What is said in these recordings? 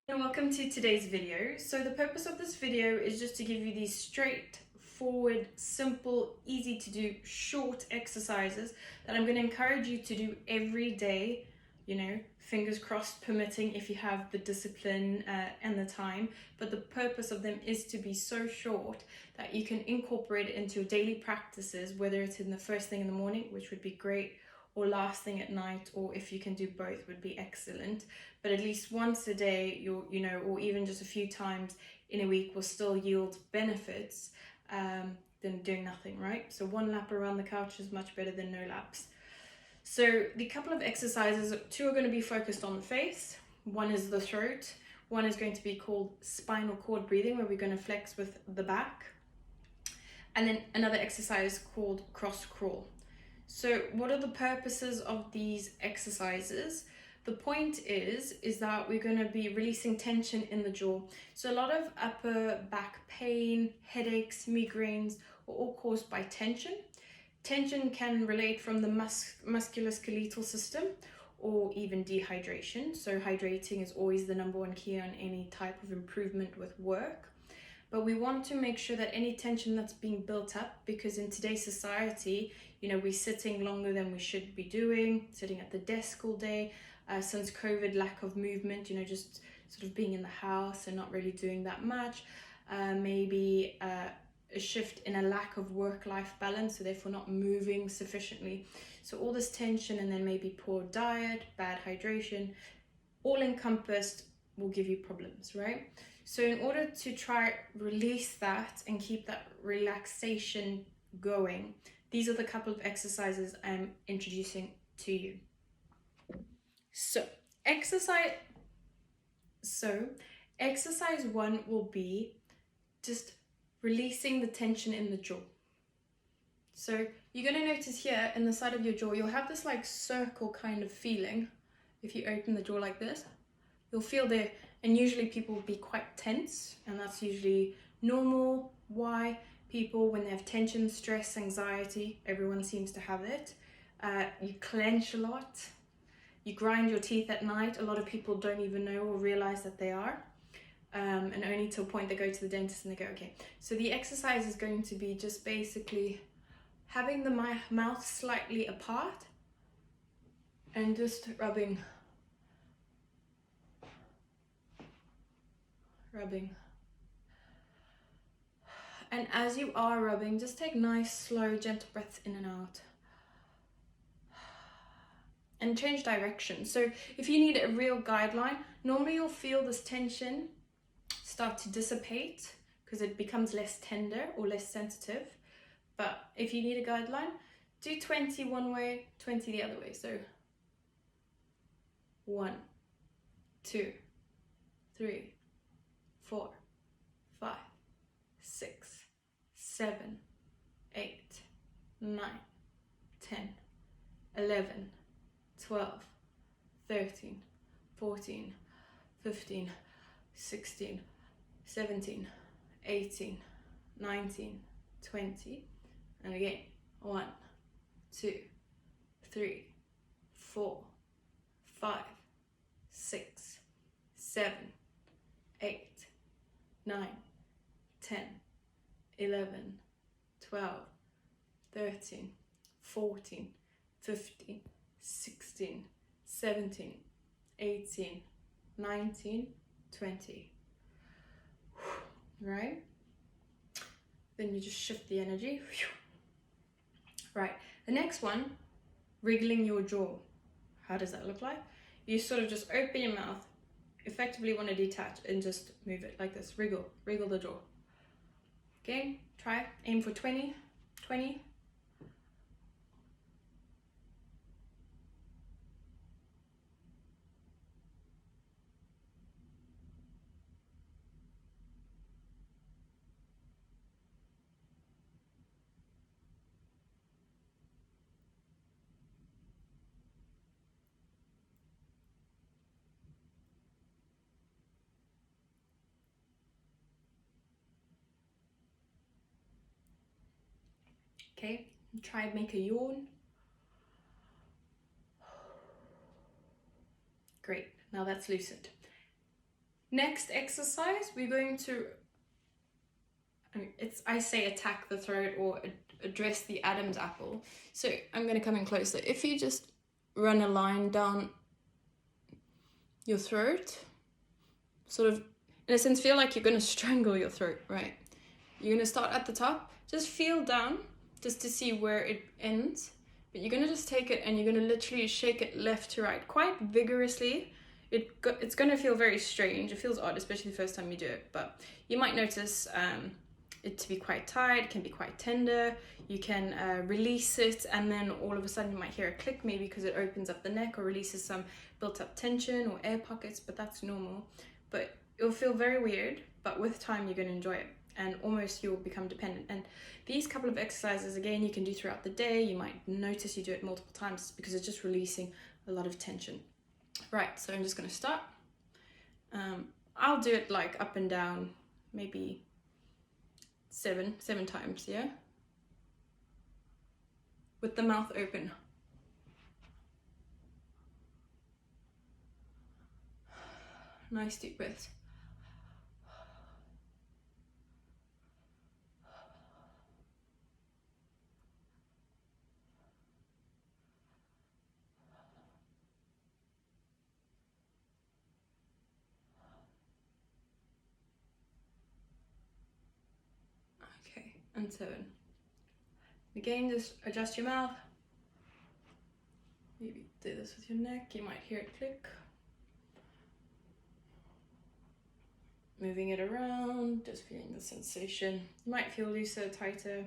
And welcome to today's video. So the purpose of this video is just to give you these straightforward, simple, easy to do, short exercises that I'm going to encourage you to do every day, fingers crossed permitting if you have the discipline and the time. But the purpose of them is to be so short that you can incorporate it into your daily practices, whether it's in the first thing in the morning, which would be great, or last thing at night, or if you can do both would be excellent. But at least once a day, or even just a few times in a week will still yield benefits than doing nothing, right? So one lap around the couch is much better than no laps. So the couple of exercises, two are going to be focused on the face, one is the throat, one is going to be called spinal cord breathing, where we're going to flex with the back, and then another exercise called cross crawl. So what are the purposes of these exercises? The point is that we're going to be releasing tension in the jaw. So a lot of upper back pain, headaches, migraines are all caused by tension. Tension can relate from the musculoskeletal system or even dehydration. So hydrating is always the number one key on any type of improvement with work. But we want to make sure that any tension that's being built up, because in today's society, we're sitting longer than we should be doing, sitting at the desk all day, since COVID, lack of movement, just sort of being in the house and not really doing that much, maybe a shift in a lack of work-life balance, so therefore not moving sufficiently. So all this tension, and then maybe poor diet, bad hydration, all encompassed will give you problems, right? So in order to try release that and keep that relaxation going, these are the couple of exercises I'm introducing to you. So exercise one will be just releasing the tension in the jaw. So you're going to notice here in the side of your jaw, you'll have this like circle kind of feeling. If you open the jaw like this, you'll feel there, and usually people will be quite tense, and that's usually normal. Why? People, when they have tension, stress, anxiety, everyone seems to have it. You clench a lot. You grind your teeth at night. A lot of people don't even know or realize that they are. And only to a point they go to the dentist and they go, okay. So the exercise is going to be just basically having the mouth slightly apart and just rubbing. And as you are rubbing, just take nice, slow, gentle breaths in and out. And change direction. So if you need a real guideline, normally you'll feel this tension start to dissipate because it becomes less tender or less sensitive. But if you need a guideline, do 20 one way, 20 the other way. So 1, 2, 3, 4, 5, 6, 7, 8, 9, 10, 11, 12, 13, 14, 15, 16, 17, 18, 19, 20, and again, 1, 2, 3, 4, 5, 6, 7, 8, 9, 10, 11, 12, 13, 14, 15, 16, 17, 18, 19, 20. Right? Then you just shift the energy. Right. The next one, wriggling your jaw. How does that look like? You sort of just open your mouth, effectively want to detach, and just move it like this. Wriggle the jaw. Okay, try, aim for 20, 20. Okay, try and make a yawn. Great, now that's loosened. Next exercise, we're going to, I say attack the throat or address the Adam's apple. So I'm going to come in closer. If you just run a line down your throat, sort of, in a sense, feel like you're going to strangle your throat, right? You're going to start at the top, just feel down, just to see where it ends. But you're going to just take it and you're going to literally shake it left to right quite vigorously. It's going to feel very strange. It feels odd, especially the first time you do it. But you might notice it to be quite tight. It can be quite tender. You can release it, and then all of a sudden you might hear a click, maybe because it opens up the neck or releases some built up tension or air pockets, but that's normal. But it'll feel very weird, but with time you're going to enjoy it, and almost you'll become dependent. And these couple of exercises, again, you can do throughout the day. You might notice you do it multiple times because it's just releasing a lot of tension. Right, so I'm just going to start. I'll do it like up and down, maybe seven times, yeah? With the mouth open. Nice deep breaths. Okay, and 7. Again, just adjust your mouth. Maybe do this with your neck. You might hear it click. Moving it around, just feeling the sensation. You might feel looser, tighter.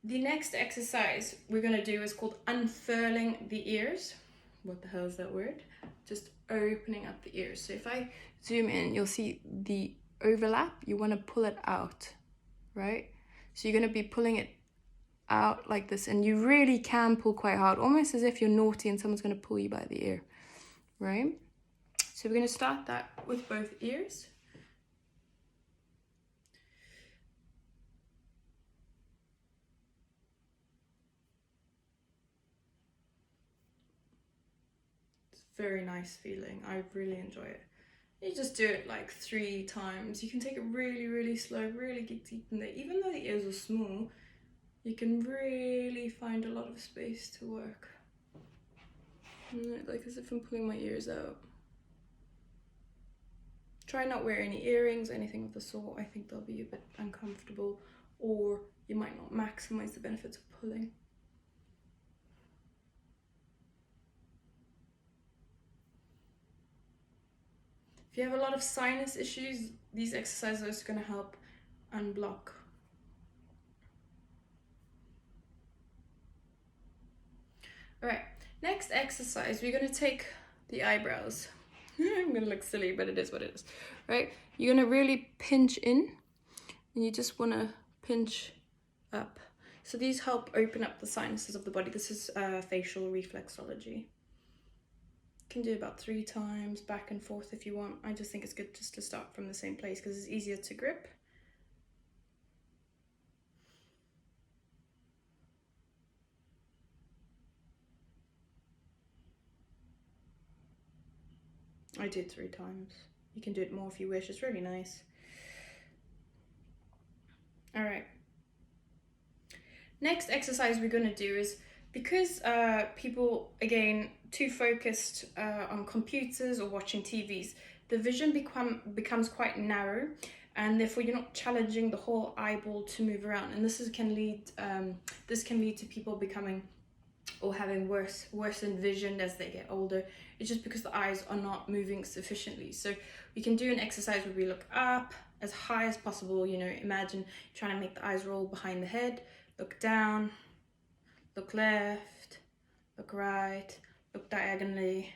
The next exercise we're going to do is called unfurling the ears. What the hell is that word? Just opening up the ears. So if I zoom in, you'll see the overlap. You want to pull it out, right? So you're going to be pulling it out like this, and you really can pull quite hard, almost as if you're naughty and someone's going to pull you by the ear, right? So we're going to start that with both ears. Very nice feeling. I really enjoy it. You just do it like 3 times. You can take it really, really slow, really get deep in there. Even though the ears are small, you can really find a lot of space to work. Like as if I'm pulling my ears out. Try not wear any earrings, anything of the sort. I think they'll be a bit uncomfortable, or you might not maximize the benefits of pulling. If you have a lot of sinus issues, these exercises are going to help unblock. All right, next exercise, we're going to take the eyebrows. I'm going to look silly, but it is what it is, right? You're going to really pinch in, and you just want to pinch up. So these help open up the sinuses of the body. This is facial reflexology. Can do about 3 times, back and forth if you want. I just think it's good just to start from the same place because it's easier to grip. I did 3 times. You can do it more if you wish. It's really nice. All right. Next exercise we're going to do is, because people, again, too focused on computers or watching TVs, the vision becomes quite narrow, and therefore you're not challenging the whole eyeball to move around. And this can lead to people becoming or having worsened vision as they get older. It's just because the eyes are not moving sufficiently. So we can do an exercise where we look up as high as possible. You know, imagine trying to make the eyes roll behind the head. Look down, look left, look right, look diagonally.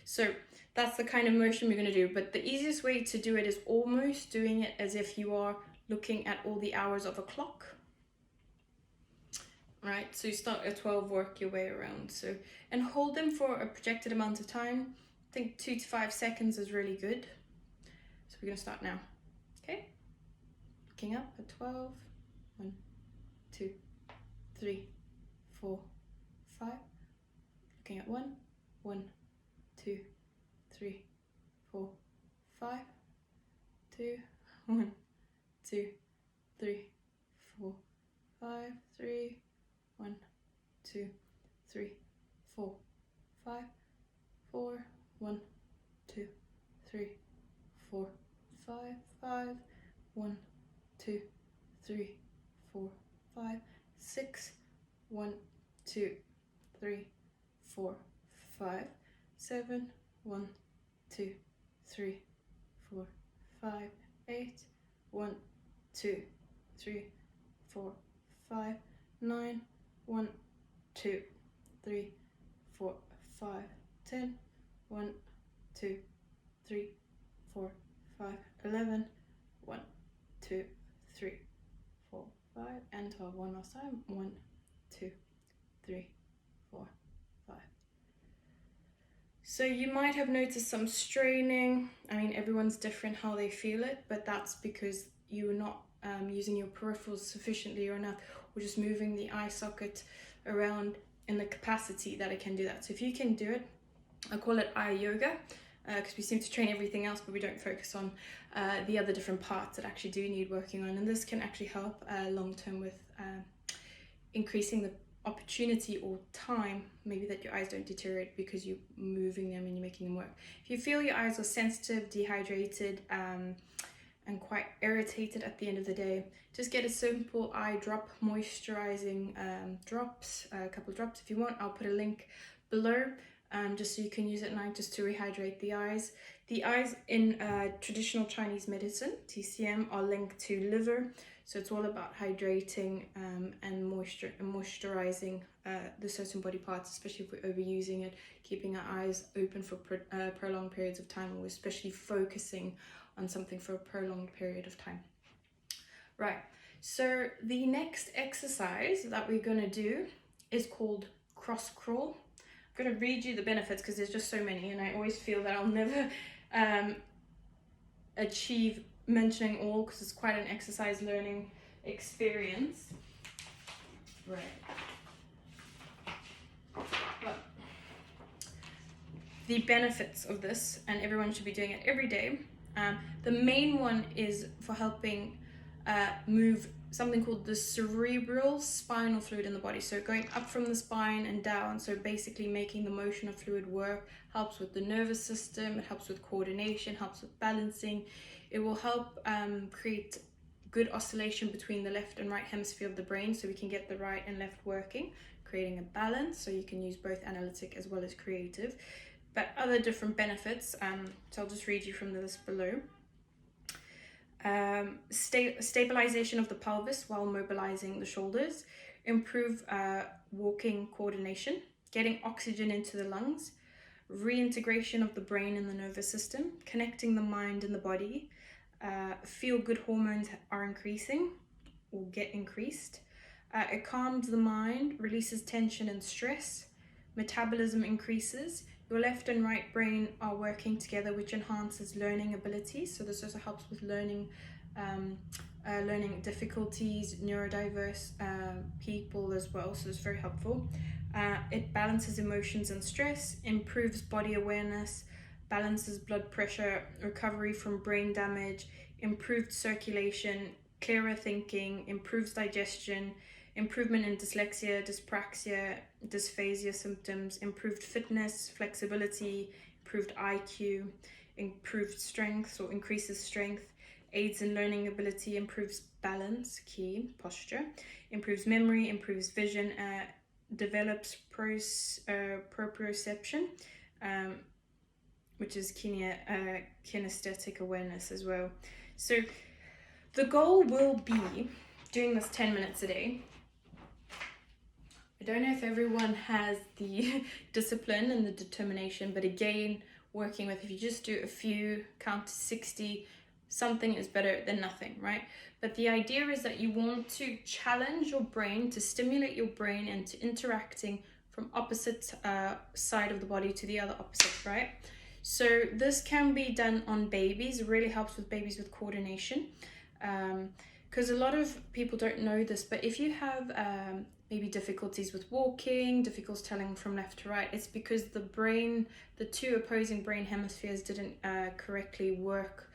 So that's the kind of motion we're going to do. But the easiest way to do it is almost doing it as if you are looking at all the hours of a clock. Right, so you start at 12, work your way around. So, and hold them for a projected amount of time. I think 2 to 5 seconds is really good. So we're going to start now. Okay, looking up at 12. 1, 2, 3, 4, 5. Looking at 1, 1, 2, 3, 4, 5, 2, 1, 2, 3, 4, 5, 3, 1, 2, 3, 4, 5, 4, 1, 2, 3, 4, 5, 5, 1, 2, 3, 4, 5, 6, 1, 2, 3, 4, 5, 7, 1, 2, 3, 4, 5, 8, 1, 2, 3, 4, 5, 9, 1, 2, 3, 4, 5, 10, 1, 2, 3, 4, 5, 11, 1, 2, 3, 4, 5, and 12. One last time. 1, 2, 3, 4, 5. So you might have noticed some straining. I mean, everyone's different how they feel it, but that's because you're not using your peripherals sufficiently or enough, or just moving the eye socket around in the capacity that it can do that. So if you can do it, I call it eye yoga, because we seem to train everything else, but we don't focus on the other different parts that actually do need working on. And this can actually help long term with increasing the opportunity or time maybe that your eyes don't deteriorate because you're moving them and you're making them work. If you feel your eyes are sensitive, dehydrated, and quite irritated at the end of the day, just get a simple eye drop moisturizing drops, a couple of drops if you want. I'll put a link below just so you can use it at night just to rehydrate the eyes. The eyes in traditional Chinese medicine, TCM, are linked to liver, so it's all about hydrating and moisturizing the certain body parts, especially if we're overusing it, keeping our eyes open for prolonged periods of time, or especially focusing on something for a prolonged period of time. Right, so the next exercise that we're going to do is called cross crawl. I'm going to read you the benefits because there's just so many, and I always feel that I'll never achieve mentioning all because it's quite an exercise learning experience. Right. But the benefits of this, and everyone should be doing it every day. The main one is for helping move something called the cerebral spinal fluid in the body. So going up from the spine and down, so basically making the motion of fluid work, helps with the nervous system, it helps with coordination, helps with balancing. It will help create good oscillation between the left and right hemisphere of the brain, so we can get the right and left working, creating a balance, so you can use both analytic as well as creative. But other different benefits, so I'll just read you from the list below. Stabilization of the pelvis while mobilizing the shoulders, improve walking coordination, getting oxygen into the lungs, reintegration of the brain and the nervous system, connecting the mind and the body, feel-good hormones are increasing or get increased, it calms the mind, releases tension and stress, metabolism increases, your left and right brain are working together, which enhances learning abilities. So this also helps with learning difficulties, neurodiverse people as well. So it's very helpful. It balances emotions and stress, improves body awareness, balances blood pressure, recovery from brain damage, improved circulation, clearer thinking, improves digestion, improvement in dyslexia, dyspraxia, dysphasia symptoms, improved fitness, flexibility, improved IQ, improved strength or increases strength, aids in learning ability, improves balance, key, posture, improves memory, improves vision, develops proprioception, which is kinesthetic awareness as well. So the goal will be doing this 10 minutes a day. I don't know if everyone has the discipline and the determination, but again, working with, if you just do a few, count to 60, something is better than nothing, right? But the idea is that you want to challenge your brain, to stimulate your brain into interacting from opposite side of the body to the other opposite, right? So this can be done on babies. It really helps with babies with coordination. Because a lot of people don't know this, but if you have maybe difficulties with walking, difficulties telling from left to right, it's because the brain, the two opposing brain hemispheres didn't correctly work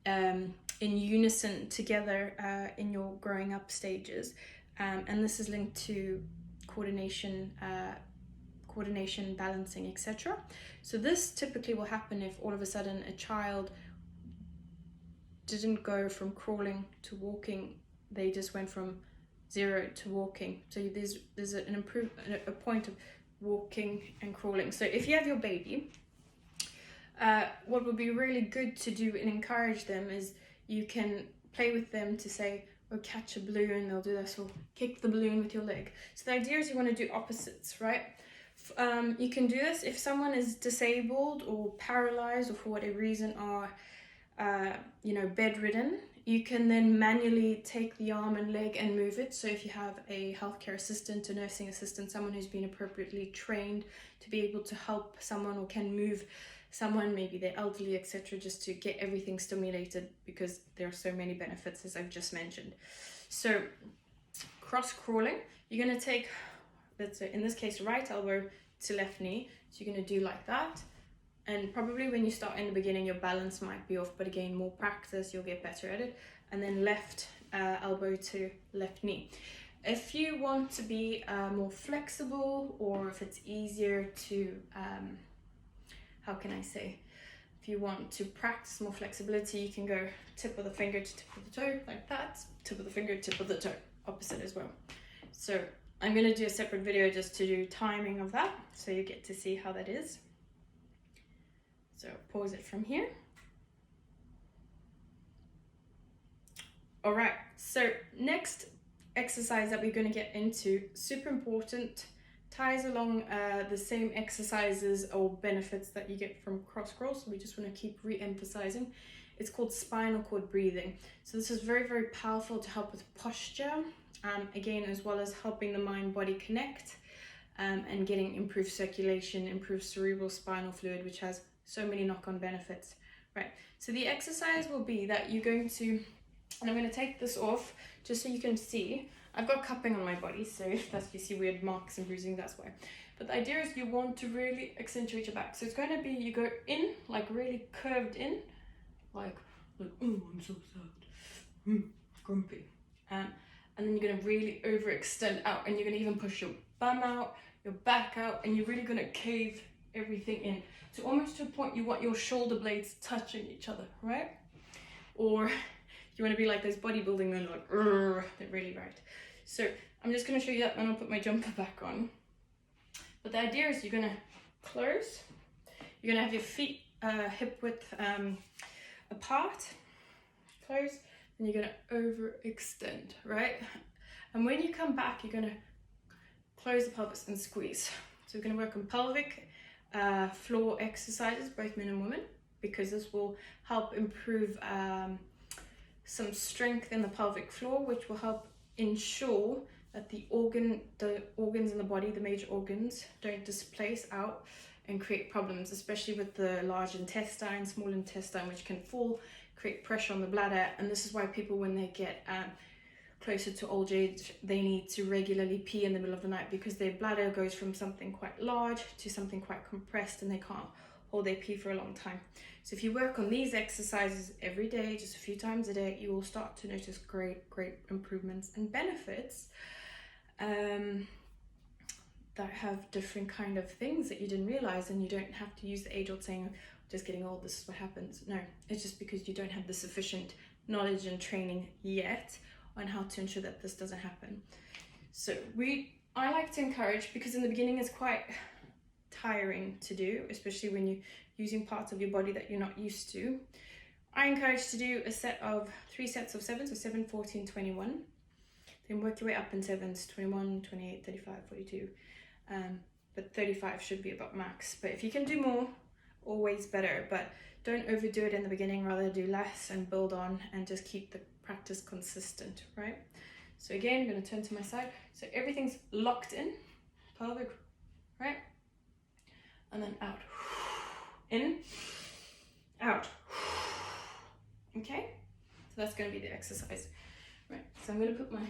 in unison together in your growing up stages. And this is linked to coordination, balancing, etc. So this typically will happen if all of a sudden a child didn't go from crawling to walking, they just went from 0 to walking. So there's a point of walking and crawling. So if you have your baby, what would be really good to do and encourage them is you can play with them to say, or catch a balloon, they'll do this, or kick the balloon with your leg. So the idea is you want to do opposites, right? You can do this if someone is disabled or paralyzed or for whatever reason are bedridden. You can then manually take the arm and leg and move it. So if you have a healthcare assistant, a nursing assistant, someone who's been appropriately trained to be able to help someone or can move someone, maybe they're elderly, etc., just to get everything stimulated, because there are so many benefits as I've just mentioned. So cross crawling, you're going to take, let's say in this case, right elbow to left knee. So you're going to do like that. And probably when you start in the beginning, your balance might be off, but again, more practice, you'll get better at it. And then left elbow to left knee. If you want to be more flexible, or if it's easier to, how can I say? If you want to practice more flexibility, you can go tip of the finger to tip of the toe, like that. Tip of the finger, tip of the toe, opposite as well. So I'm going to do a separate video just to do timing of that, so you get to see how that is. So pause it from here. All right, so next exercise that we're going to get into, super important, ties along the same exercises or benefits that you get from cross crawl, so we just want to keep re-emphasizing. It's called spinal cord breathing. So this is very, very powerful to help with posture, again, as well as helping the mind-body connect, and getting improved circulation, improved cerebral spinal fluid, which has so many knock-on benefits, right? So the exercise will be that you're going to, and I'm going to take this off just so you can see. I've got cupping on my body, so if that's, you see weird marks and bruising, that's why. But the idea is you want to really accentuate your back. So it's going to be, you go in, like really curved in, like oh, I'm so sad, grumpy. And then you're going to really overextend out, and you're going to even push your bum out, your back out, and you're really going to cave everything in. So almost to a point you want your shoulder blades touching each other, right? Or you want to be like those bodybuilding men, like, they're really right. So I'm just going to show you that, and I'll put my jumper back on. But the idea is you're going to close, you're going to have your feet hip width apart, close, and you're going to overextend, right? And when you come back, you're going to close the pelvis and squeeze. So we're going to work on pelvic floor exercises, both men and women, because this will help improve some strength in the pelvic floor, which will help ensure that the organs in the body, the major organs, don't displace out and create problems, especially with the large intestine, small intestine, which can fall, create pressure on the bladder. And this is why people, when they get closer to old age, they need to regularly pee in the middle of the night, because their bladder goes from something quite large to something quite compressed, and they can't hold their pee for a long time. So if you work on these exercises every day, just a few times a day, you will start to notice great improvements and benefits that have different kind of things that you didn't realize. And you don't have to use the age-old saying, just getting old, this is what happens. No, it's just because you don't have the sufficient knowledge and training yet on how to ensure that this doesn't happen. So I like to encourage, because in the beginning it's quite tiring to do, especially when you're using parts of your body that you're not used to. I encourage to do a set of 3 sets of 7, so 7, 14, 21. Then work your way up in 7s, 21, 28, 35, 42. But 35 should be about max. But if you can do more, always better. But don't overdo it in the beginning, rather do less and build on, and just keep the practice consistent, right? So again, I'm going to turn to my side. So everything's locked in, pelvic, right? And then out, in, out. Okay, so that's going to be the exercise, right? So I'm going to put my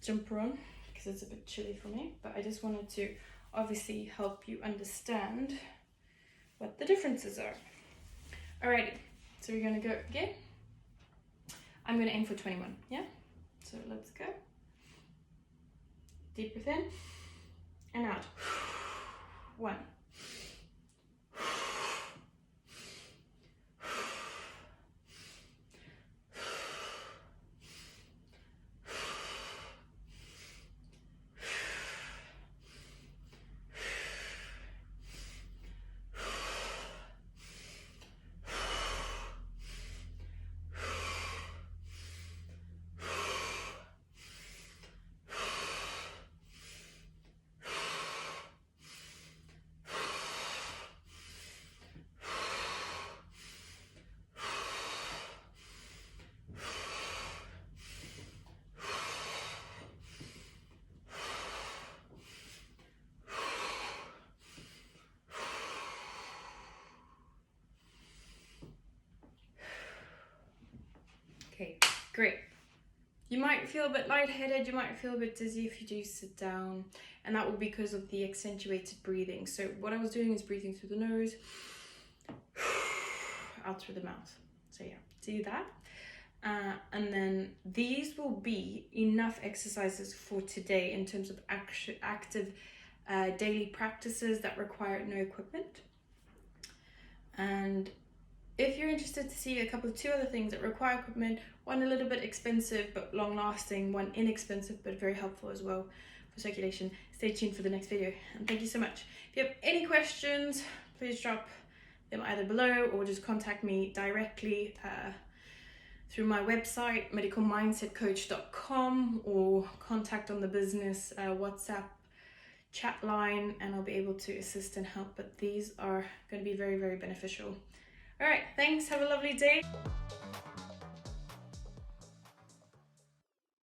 jumper on, because it's a bit chilly for me, but I just wanted to obviously help you understand what the differences are. Alrighty, so we're gonna go again. I'm gonna aim for 21, yeah? So let's go. Deep breath in and out. 1. 'Kay, great. You might feel a bit lightheaded, you might feel a bit dizzy if you do sit down, and that will be because of the accentuated breathing. So what I was doing is breathing through the nose, out through the mouth. So yeah, do that. And then these will be enough exercises for today in terms of active daily practices that require no equipment. And if you're interested to see a couple of 2 other things that require equipment, one a little bit expensive but long lasting, one inexpensive but very helpful as well for circulation, stay tuned for the next video. And thank you so much. If you have any questions, please drop them either below or just contact me directly through my website, medicalmindsetcoach.com, or contact on the business WhatsApp chat line, and I'll be able to assist and help. But these are going to be very, very beneficial. All right, thanks. Have a lovely day.